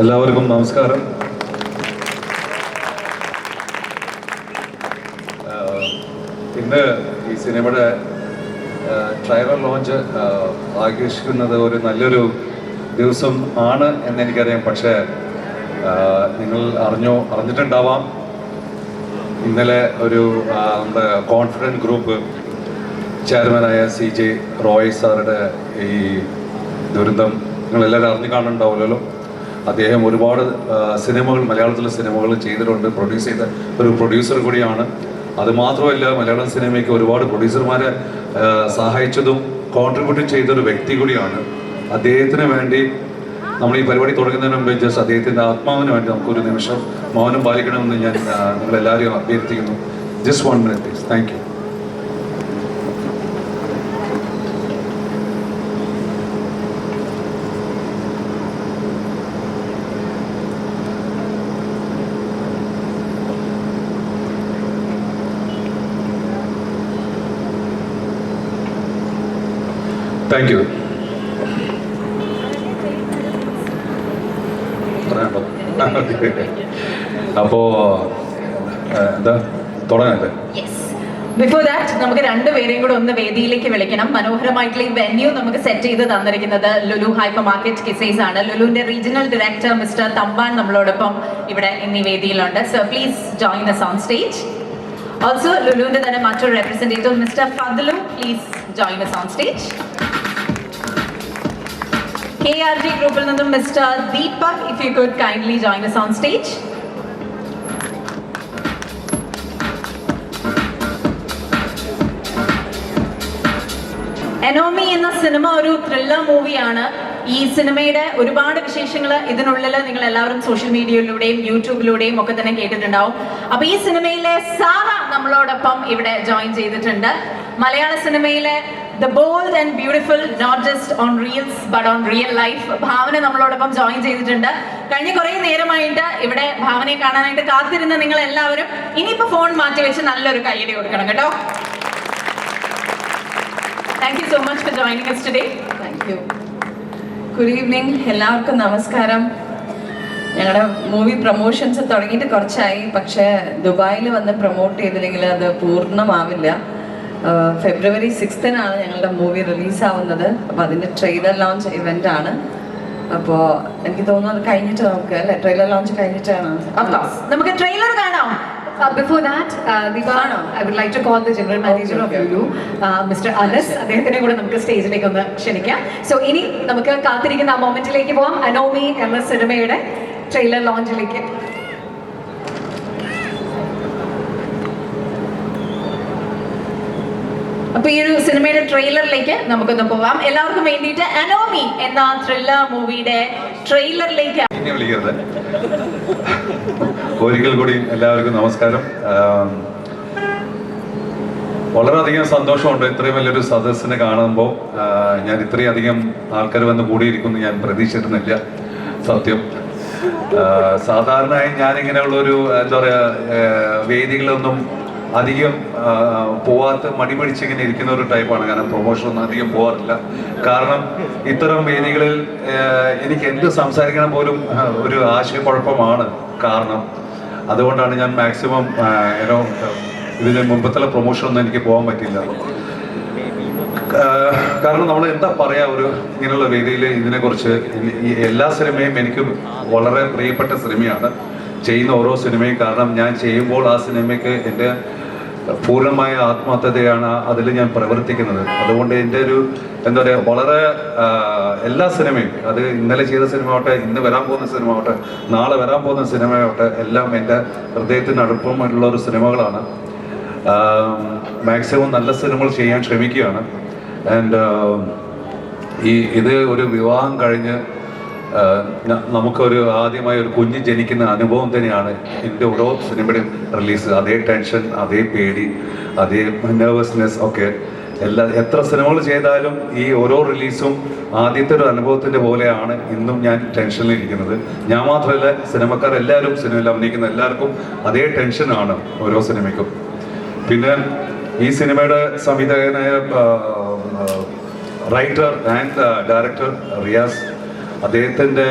എല്ലാവർക്കും നമസ്കാരം. ഇന്ന് ഈ സിനിമയുടെ ട്രailer ലോഞ്ച് ആഘോഷിക്കുന്നത് ഒരു നല്ലൊരു ദിവസം ആണ് എന്നെനിക്കറിയാം. പക്ഷേ നിങ്ങൾ അറിഞ്ഞിട്ടുണ്ടാവാം, ഇന്നലെ ഒരു നമ്മുടെ കോൺഫിഡൻറ്റ് ഗ്രൂപ്പ് ചെയർമാനായ CJ റോയ് സാറുടെ ഈ ദുരന്തം നിങ്ങളെല്ലാവരും അറിഞ്ഞു കാണുന്നുണ്ടാവില്ലല്ലോ. അദ്ദേഹം ഒരുപാട് സിനിമകൾ, മലയാളത്തിലെ സിനിമകൾ ചെയ്തിട്ടുണ്ട്. പ്രൊഡ്യൂസ് ചെയ്ത ഒരു പ്രൊഡ്യൂസർ കൂടിയാണ്. അതുമാത്രമല്ല, മലയാളം സിനിമയ്ക്ക് ഒരുപാട് പ്രൊഡ്യൂസർമാരെ സഹായിച്ചതും കോൺട്രിബ്യൂട്ട് ചെയ്തൊരു വ്യക്തി കൂടിയാണ്. അദ്ദേഹത്തിന് വേണ്ടി നമ്മൾ ഈ പരിപാടി തുടങ്ങുന്നതിന് മുമ്പ് ജസ്റ്റ് അദ്ദേഹത്തിൻ്റെ ആത്മാവിന് വേണ്ടി നമുക്കൊരു നിമിഷം മൗനം പാലിക്കണമെന്ന് ഞാൻ നിങ്ങളെല്ലാവരെയും അഭ്യർത്ഥിക്കുന്നു. Just 1 minute please. Thank you. Thank you. അപ്പോ എന്താ തുടങ്ങല്ലേ? ബിഫോർ ദാറ്റ് നമുക്ക് രണ്ടുപേരെയും കൂടെ ഒന്ന് വേദിയിലേക്ക് വിളിക്കണം. മനോഹരമായിട്ടുള്ള ഈ വെന്യൂ നമുക്ക് സെറ്റ് ചെയ്ത് തന്നിരിക്കുന്നത് ലുലു ഹൈപ്പർ മാർക്കറ്റ് കിസൈസ് ആണ്. ലുലുവിന്റെ റീജിയണൽ ഡയറക്ടർ മിസ്റ്റർ തമ്പാൻ നമ്മളോടൊപ്പം ഇവിടെ ഇന്നീ വേദിയിലുണ്ട്. Sir please join us on stage. Also ലുലുവിന്റെ തന്നെ മറ്റൊരു representative mister Fadlu, please join us on stage. KRG ഗ്രൂപ്പിൽ നിന്നും mister Deepak, if you could kindly join us on stage. Anomie എന്ന സിനിമ ഒരു ത്രില്ലർ മൂവിയാണ്. ഈ സിനിമയുടെ ഒരുപാട് വിശേഷങ്ങൾ ഇതിനുള്ളിൽ നിങ്ങൾ എല്ലാവരും സോഷ്യൽ മീഡിയയിലൂടെയും യൂട്യൂബിലൂടെയും ഒക്കെ തന്നെ കേട്ടിട്ടുണ്ടാവും. അപ്പൊ ഈ സിനിമയിലെ സാറ നമ്മളോടൊപ്പം ഇവിടെ ജോയിൻ ചെയ്തിട്ടുണ്ട്. മലയാള സിനിമയിലെ the bold and beautiful, not just on reels but on real life, Bhavana നമ്മളോടൊപ്പം ജോയിൻ ചെയ്തിട്ടുണ്ട്. കഴിഞ്ഞ കുറെ നേരമായിട്ട് ഇവിടെ ഭാവനയെ കാണാനായിട്ട് കാത്തിരുന്ന നിങ്ങൾ എല്ലാവരും ഇനിയിപ്പോ ഫോൺ മാറ്റി വെച്ച് നല്ലൊരു കയ്യടി കൊടുക്കണം കേട്ടോ. Thank you so much for joining us today. Thank you. Good evening. എല്ലാവർക്കും നമസ്കാരം. ഞങ്ങളുടെ മൂവി പ്രൊമോഷൻസ് തുടങ്ങിയിട്ട് കുറച്ചായി, പക്ഷേ ദുബായിൽ വന്ന് പ്രൊമോട്ട് ചെയ്തില്ലെങ്കിൽ അത് പൂർണ്ണമാവില്ല. February 6th ഞങ്ങളുടെ മൂവി റിലീസാവുന്നത്. അപ്പോൾ അതിൻ്റെ ട്രെയിലർ ലോഞ്ച് ഇവൻ്റ് ആണ്. അപ്പോൾ എനിക്ക് തോന്നുന്നു അത് കഴിഞ്ഞിട്ട് നമുക്ക് അല്ലേ, ട്രെയിലർ ലോഞ്ച് കഴിഞ്ഞിട്ടാണ് നമുക്ക് ട്രെയിലർ കാണാം. Before that, I would like to call the General Manager of Lulu, Mr. Anas. അദ്ദേഹത്തിനെ കൂടെ നമുക്ക് സ്റ്റേജിലേക്ക് ഒന്ന് ക്ഷണിക്കാം. സോ ഇനി നമുക്ക് കാത്തിരിക്കുന്ന ആ മൊമെന്റിലേക്ക് പോവാം. അനോമി എന്ന സിനിമയുടെ ട്രെയിലർ ലോഞ്ചിലേക്ക്. അപ്പൊ ഈ ഒരു സിനിമയുടെ ട്രെയിലറിലേക്ക് നമുക്കൊന്ന് പോവാം. എല്ലാവർക്കും വേണ്ടിയിട്ട് അനോമി എന്ന ത്രില്ലർ മൂവിയുടെ ട്രെയിലറിലേക്ക് ഒരിക്കൽ കൂടി എല്ലാവർക്കും നമസ്കാരം. വളരെയധികം സന്തോഷമുണ്ട് ഇത്രയും വലിയൊരു സദസ്സിനെ കാണുമ്പോൾ. ഞാൻ ഇത്രയധികം ആൾക്കാർ വന്ന് കൂടിയിരിക്കുന്നു ഞാൻ പ്രതീക്ഷിച്ചിരുന്നില്ല, സത്യം. സാധാരണയായി ഞാനിങ്ങനെയുള്ളൊരു എന്താ പറയുക, വേദികളൊന്നും അധികം പോവാത്ത, മടി പിടിച്ചിങ്ങനെ ഇരിക്കുന്ന ഒരു ടൈപ്പാണ്. കാരണം പ്രൊമോഷനൊന്നും അധികം പോകാറില്ല. കാരണം ഇത്തരം വേദികളിൽ എനിക്ക് എന്ത് സംസാരിക്കണം പോലും ഒരു ആശയക്കുഴപ്പമാണ്. കാരണം അതുകൊണ്ടാണ് ഞാൻ മാക്സിമം ഇതിന് മുമ്പത്തുള്ള പ്രൊമോഷനൊന്നും എനിക്ക് പോകാൻ പറ്റില്ല. കാരണം നമ്മൾ എന്താ പറയാ, ഒരു ഇങ്ങനെയുള്ള വേദിയിൽ ഇതിനെക്കുറിച്ച് ഈ എല്ലാ സിനിമയും എനിക്ക് വളരെ പ്രിയപ്പെട്ട സിനിമയാണ്, ചെയ്യുന്ന ഓരോ സിനിമയും. കാരണം ഞാൻ ചെയ്യുമ്പോൾ ആ സിനിമയ്ക്ക് എൻ്റെ പൂർണ്ണമായ ആത്മാർത്ഥതയാണ് അതിൽ ഞാൻ പ്രവർത്തിക്കുന്നത്. അതുകൊണ്ട് എൻ്റെ ഒരു എന്താ പറയുക, വളരെ എല്ലാ സിനിമയും, അത് ഇന്നലെ ചെയ്ത സിനിമ ആവട്ടെ, ഇന്ന് വരാൻ പോകുന്ന സിനിമ ആവട്ടെ, നാളെ വരാൻ പോകുന്ന സിനിമയാവട്ടെ, എല്ലാം എൻ്റെ ഹൃദയത്തിന് അടുപ്പമുള്ള ഒരു സിനിമകളാണ്. മാക്സിമം നല്ല സിനിമകൾ ചെയ്യാൻ ശ്രമിക്കുകയാണ്. ആൻഡ് ഇത് ഒരു വിവാഹം കഴിഞ്ഞ് നമുക്കൊരു ആദ്യമായി ഒരു കുഞ്ഞ് ജനിക്കുന്ന അനുഭവം തന്നെയാണ് എൻ്റെ ഓരോ സിനിമയുടെയും റിലീസ്. അതേ ടെൻഷൻ, അതേ പേടി, അതേ നെർവസ്നെസ് ഒക്കെ എത്ര സിനിമകൾ ചെയ്താലും ഈ ഓരോ റിലീസും ആദ്യത്തെ ഒരു അനുഭവത്തിൻ്റെ പോലെയാണ് ഇന്നും ഞാൻ ടെൻഷനിലിരിക്കുന്നത്. ഞാൻ മാത്രമല്ല, സിനിമക്കാരെല്ലാവരും, സിനിമയിൽ അഭിനയിക്കുന്ന എല്ലാവർക്കും അതേ ടെൻഷനാണ് ഓരോ സിനിമയ്ക്കും. പിന്നെ ഈ സിനിമയുടെ സംവിധായകനായ റൈറ്റർ ആൻഡ് ഡയറക്ടർ റിയാസ് അദ്ദേഹത്തിൻ്റെ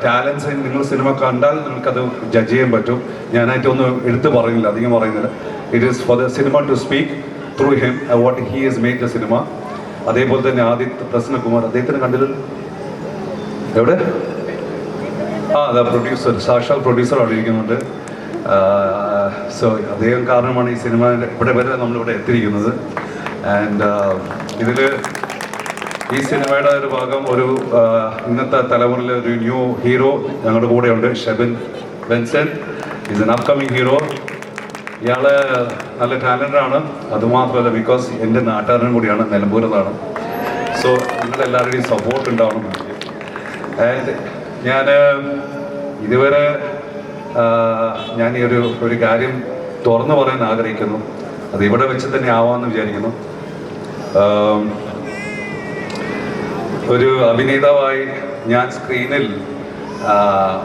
ടാലൻസ് നിങ്ങൾ സിനിമ കണ്ടാൽ നിങ്ങൾക്കത് ജഡ്ജ് ചെയ്യാൻ പറ്റും. ഞാനായിട്ടൊന്നും എടുത്തു പറയുന്നില്ല, അധികം പറയുന്നില്ല. It is for the cinema to speak through him what he is made the cinema. അതേപോലെ തന്നെ ആദിത്യ പ്രസന്നകുമാർ, അദ്ദേഹത്തിന് കണ്ടില്ല എവിടെ? പ്രൊഡ്യൂസർ, സാക്ഷാൽ പ്രൊഡ്യൂസർ അവിടെ ഇരിക്കുന്നുണ്ട്. സോ അദ്ദേഹം കാരണമാണ് ഈ സിനിമ ഇവിടെ വരെ നമ്മളിവിടെ എത്തിയിരിക്കുന്നത്. ആൻഡ് ഇതിൽ ഈ സിനിമയുടെ ഒരു ഭാഗം ഒരു ഇന്നത്തെ തലമുറയിലെ ഒരു ന്യൂ ഹീറോ ഞങ്ങളുടെ കൂടെയുണ്ട്, Shebin Benson. Is N upcoming hero. ഇയാൾ നല്ല ടാലൻ്റാണ്. അതുമാത്രമല്ല ബിക്കോസ് എൻ്റെ നാട്ടുകാരനും കൂടിയാണ്, നിലമ്പൂരതാണ്. സോ നിങ്ങളെല്ലാവരുടെയും സപ്പോർട്ട് ഉണ്ടാവണം. ആൻഡ് ഞാൻ ഇതുവരെ ഞാൻ ഈ ഒരു കാര്യം തുറന്നു പറയാൻ ആഗ്രഹിക്കുന്നു. അത് ഇവിടെ വെച്ച് തന്നെ ആവാമെന്ന് വിചാരിക്കുന്നു. ഒരു അഭിനേതാവായി ഞാൻ സ്ക്രീനിൽ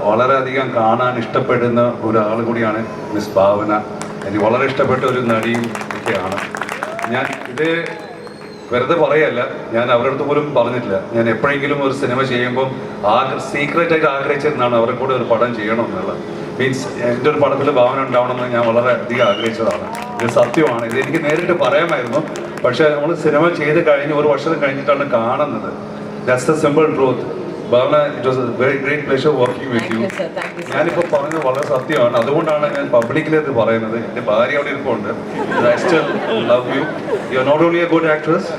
വളരെയധികം കാണാൻ ഇഷ്ടപ്പെടുന്ന ഒരാൾ കൂടിയാണ് മിസ് ഭാവന. എനിക്ക് വളരെ ഇഷ്ടപ്പെട്ട ഒരു നടിയും ഒക്കെയാണ് ഞാൻ. ഇത് വെറുതെ പറയല്ല, ഞാൻ അവരുടെ അടുത്ത് പോലും പറഞ്ഞിട്ടില്ല. ഞാൻ എപ്പോഴെങ്കിലും ഒരു സിനിമ ചെയ്യുമ്പോൾ സീക്രറ്റായിട്ട് ആഗ്രഹിച്ചിരുന്നാണ് അവരെ കൂടെ ഒരു പടം ചെയ്യണമെന്നുള്ളത്. മീൻസ് എൻ്റെ ഒരു പടത്തിൽ ഭാവന ഉണ്ടാവണമെന്ന് ഞാൻ വളരെ അധികം ആഗ്രഹിച്ചതാണ്. ഇത് സത്യമാണ്. ഇത് എനിക്ക് നേരിട്ട് പറയാമായിരുന്നു. പക്ഷേ നമ്മൾ സിനിമ ചെയ്ത് കഴിഞ്ഞ് ഒരു വർഷം കഴിഞ്ഞിട്ടാണ് കാണുന്നത്. That's the simple truth. Bhavana, it was A very great pleasure working with you. ഞാനിപ്പോൾ പറഞ്ഞത് വളരെ സത്യമാണ്. അതുകൊണ്ടാണ് ഞാൻ പബ്ലിക്കിൽ ഇത് പറയുന്നത്. എൻ്റെ ഭാര്യ അവിടെ ഇരിപ്പുണ്ട്. I still love you. You are not only a good actress,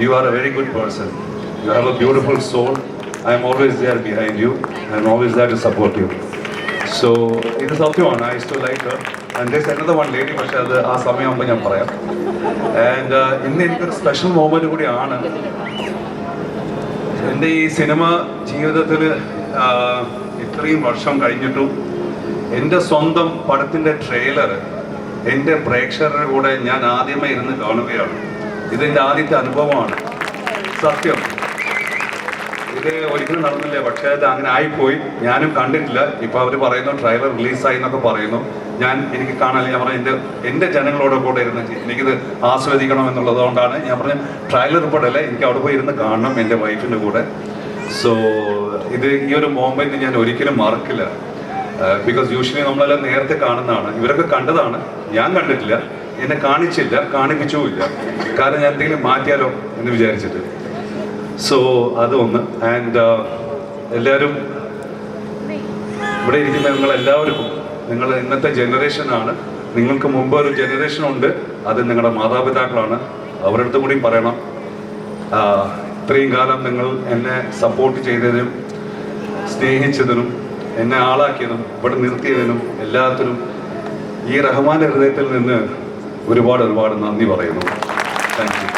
you are a very good person. You have a beautiful soul. I am always there behind you. I am always there to support you. So it is Satyavana. I used to like her. And there's another one lady, പക്ഷേ അത് ആ സമയമാകുമ്പോൾ ഞാൻ പറയാം. And ഇന്ന് എനിക്കൊരു special moment കൂടിയാണ്. എൻ്റെ ഈ സിനിമ ജീവിതത്തിൽ ഇത്രയും വർഷം കഴിഞ്ഞിട്ടും എൻ്റെ സ്വന്തം പടത്തിൻ്റെ ട്രെയിലർ എൻ്റെ പ്രേക്ഷകരുടെ കൂടെ ഞാൻ ആദ്യമേ ഇരുന്ന് കാണുകയാണ്. ഇതെൻ്റെ ആദ്യത്തെ അനുഭവമാണ്. സത്യം, ഇത് ഒരിക്കലും നടന്നില്ല. പക്ഷേ അത് അങ്ങനെ ആയിപ്പോയി. ഞാനും കണ്ടിട്ടില്ല. ഇപ്പോൾ അവർ പറയുന്നു ട്രെയിലർ റിലീസായി എന്നൊക്കെ പറയുന്നു. എനിക്ക് കാണാൻ ഞാൻ പറഞ്ഞു എൻ്റെ ജനങ്ങളോട് കൂടെ ഇരുന്ന് എനിക്കിത് ആസ്വദിക്കണം എന്നുള്ളതുകൊണ്ടാണ് ഞാൻ പറഞ്ഞ ട്രെയിലർ റിപ്പോർട്ടല്ലേ, എനിക്ക് അവിടെ പോയി ഇരുന്ന് കാണണം എൻ്റെ വൈഫിൻ്റെ കൂടെ. സോ ഈ ഒരു മൊമെന്റ് ഞാൻ ഒരിക്കലും മറക്കില്ല. ബിക്കോസ് യൂഷ്വലി നമ്മളെല്ലാം നേരത്തെ കാണുന്നതാണ്. ഇവരൊക്കെ കണ്ടതാണ്, ഞാൻ കണ്ടിട്ടില്ല. എന്നെ കാണിച്ചില്ല, കാണിപ്പിച്ചുമില്ല. കാരണം ഞാൻ എന്തെങ്കിലും മാറ്റിയാലോ എന്ന് വിചാരിച്ചിട്ട്. സോ അതൊന്ന്. ആൻഡ് എല്ലാവരും ഇവിടെ ഇരിക്കുന്ന നിങ്ങളെല്ലാവർക്കും, നിങ്ങൾ ഇന്നത്തെ ജനറേഷനാണ്. നിങ്ങൾക്ക് മുമ്പ് ഒരു ജനറേഷൻ ഉണ്ട്, അത് നിങ്ങളുടെ മാതാപിതാക്കളാണ്. അവരുടെ അടുത്തും കൂടി പറയണം, ഇത്രയും കാലം നിങ്ങൾ എന്നെ സപ്പോർട്ട് ചെയ്തതിനും സ്നേഹിച്ചതിനും എന്നെ ആളാക്കിയതും ഇവിടെ നിർത്തിയതിനും എല്ലാത്തിനും ഈ റഹ്മാന്റെ ഹൃദയത്തിൽ നിന്ന് ഒരുപാട് നന്ദി പറയുന്നു. Thank you.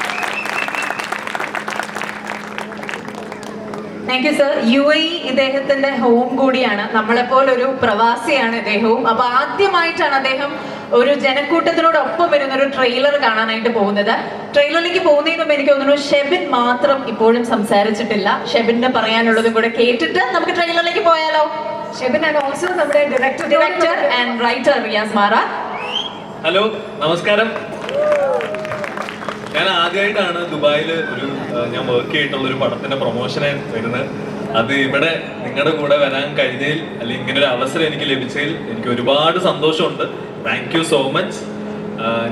Thank you sir. UAE ഇദ്ദേഹത്തിന്റെ ഹോം കൂടിയാണ്. നമ്മളെപ്പോലൊരു പ്രവാസിയാണ് ഇദ്ദേഹവും. അപ്പൊ ആദ്യമായിട്ടാണ് അദ്ദേഹം ഒരു ജനക്കൂട്ടത്തിനോടൊപ്പം വരുന്ന ഒരു ട്രെയിലർ കാണാനായിട്ട് പോകുന്നത്. ട്രെയിലറിലേക്ക് പോകുന്നതിന് മുമ്പ് എനിക്ക് തോന്നുന്നു ഷെബിൻ മാത്രം ഇപ്പോഴും സംസാരിച്ചിട്ടില്ല. ഷെബിന്റെ പറയാനുള്ളതും കൂടെ കേട്ടിട്ട് നമുക്ക് ട്രെയിലറിലേക്ക് പോയാലോ? ഷെബിൻ ആൻഡ് ഓൾസോ നമ്മുടെ ഡയറക്ടർ ആൻഡ് റൈറ്റർ റിയാസ് മാറാ. ഹലോ, നമസ്കാരം. ഞാൻ ആദ്യമായിട്ടാണ് ദുബായിൽ ഞാൻ വർക്ക് ചെയ്തിട്ടുള്ള ഒരു പടത്തിന്റെ പ്രൊമോഷന് വരുന്നത്. അത് ഇവിടെ നിങ്ങളുടെ കൂടെ വരാൻ കഴിഞ്ഞതിൽ അല്ലെങ്കിൽ ഇങ്ങനെ ഒരു അവസരം എനിക്ക് ലഭിച്ചതിൽ എനിക്ക് ഒരുപാട് സന്തോഷമുണ്ട്. Thank you so much.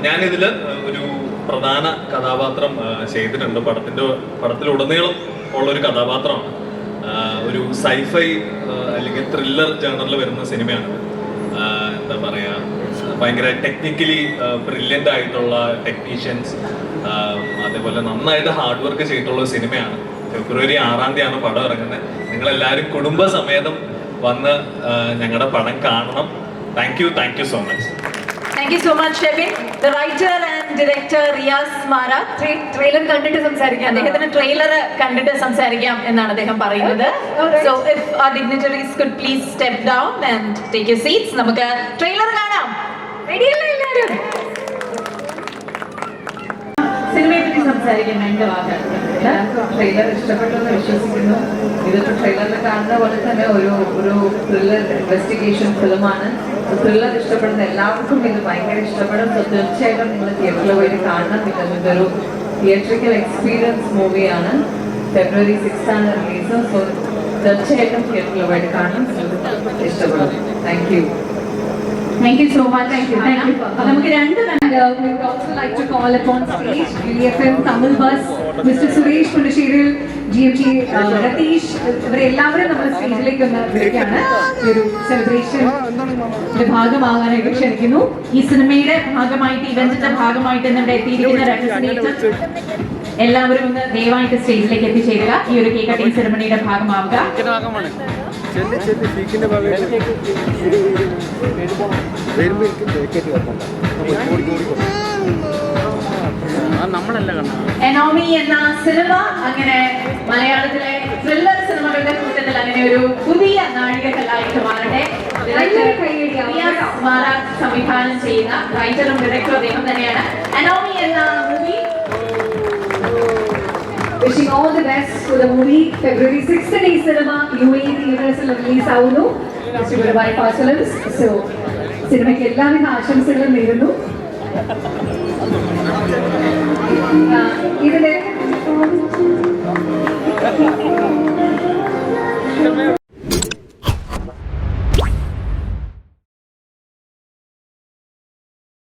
ഞാനിതിൽ ഒരു പ്രധാന കഥാപാത്രം ചെയ്തിട്ടുണ്ട്. പടത്തിലുടനീളം ഉള്ളൊരു കഥാപാത്രമാണ്. ഒരു സൈഫൈ അല്ലെങ്കിൽ ത്രില്ലർ ജേണറിൽ വരുന്ന സിനിമയാണ്. എന്താ പറയുക, ഭയങ്കര ടെക്നിക്കലി ബ്രില്യൻ്റ് ആയിട്ടുള്ള ടെക്നീഷ്യൻസ്, അതേപോലെ നന്നായിട്ട് ഹാർഡ് വർക്ക് ചെയ്തിട്ടുള്ള സിനിമയാണ്. ഫെബ്രുവരി 6-ാം തീയതിയാണ് പടം ഇറങ്ങുന്നത്. നിങ്ങളെല്ലാവരും കുടുംബസമേതം വന്ന് ഞങ്ങളുടെ പടം കാണണം. Thank you so much. Thank you so much, Shebin. The writer and director Riyaz Mara. Trailer കണ്ടിട്ട് സംസാരിക്കാം. അദ്ദേഹത്തിന് ട്രെയിലർ കണ്ടിട്ട് സംസാരിക്കാം എന്നാണ് അദ്ദേഹം പറയുന്നത്. So if our dignitaries could please step down and take your seats. നമുക്ക് ട്രെയിലർ കാണാം. റെഡി അല്ലേ എല്ലാവരും? സിനിമയെ പറ്റി സംസാരിക്കാൻ എൻ്റെ വാക്കാണ്. ട്രെയിലർ ഇഷ്ടപ്പെട്ടെന്ന് വിശ്വസിക്കുന്നു. ഇതൊരു ട്രെയിലറിൽ കാണുന്ന പോലെ തന്നെ ഒരു ത്രില്ലർ ഇൻവെസ്റ്റിഗേഷൻ ഫിലിമാണ്. ത്രില്ലർ ഇഷ്ടപ്പെടുന്ന എല്ലാവർക്കും ഇത് ഭയങ്കര ഇഷ്ടപ്പെടും. സോ തീർച്ചയായിട്ടും നിങ്ങൾ തിയേറ്ററിൽ പോയിട്ട് കാണണം. ബിക്കോസ് ഇതൊരു തിയേറ്ററിക്കൽ എക്സ്പീരിയൻസ് മൂവിയാണ്. ഫെബ്രുവരി 6 ആണ് റിലീസ്. സോ തീർച്ചയായിട്ടും തിയേറ്ററിൽ പോയിട്ട് കാണണം, ഇഷ്ടപ്പെടും. Thank you. Thank you so much. Thank you. അപ്പൊ നമുക്ക് രണ്ട് And we would also like to call upon stage GFM Tamil Bus, Mr. Suresh Punashiril, GMG Ratish, ഇവരെല്ലാവരും നമ്മൾ സ്റ്റേജിലേക്ക് ഒന്ന് വിളിക്കുകയാണ്. ഈ ഒരു സെലിബ്രേഷന്റെ ഭാഗമാകാനായിട്ട് ക്ഷണിക്കുന്നു. ഈ സിനിമയുടെ ഭാഗമായിട്ട് ഇവന്റിന്റെ ഭാഗമായിട്ട് ഇവിടെ എത്തിയിരിക്കുന്ന റെപ്രസെന്റേറ്റീവ് എല്ലാവരും ഒന്ന് ദയവായിട്ട് സ്റ്റേജിലേക്ക് എത്തിച്ചേരുക. ഈ ഒരു കേക്ക് കട്ടിംഗ് സെറമണിയുടെ ഭാഗമാവുക. എനോമി എന്ന സിനിമ അങ്ങനെ മലയാളത്തിലെ ത്രില്ലർ സിനിമകളുടെ കൂട്ടത്തിൽ അങ്ങനെ ഒരു പുതിയ നാഴികക്കല്ലായിട്ട് മാറട്ടെ. സംവിധാനം ചെയ്യുന്ന റൈറ്ററും ഡയറക്ടറും അദ്ദേഹം തന്നെയാണ്. എനോമി എന്ന movie Wishing all the best for the movie. February 6th ഈ സിനിമ UAE തിയേറ്റേഴ്സിൽ റിലീസ് ആവുന്നു. Distributed by Films. So സിനിമയ്ക്ക് എല്ലാവിധ ആശംസകളും നേരുന്നു. ഇതിന്റെ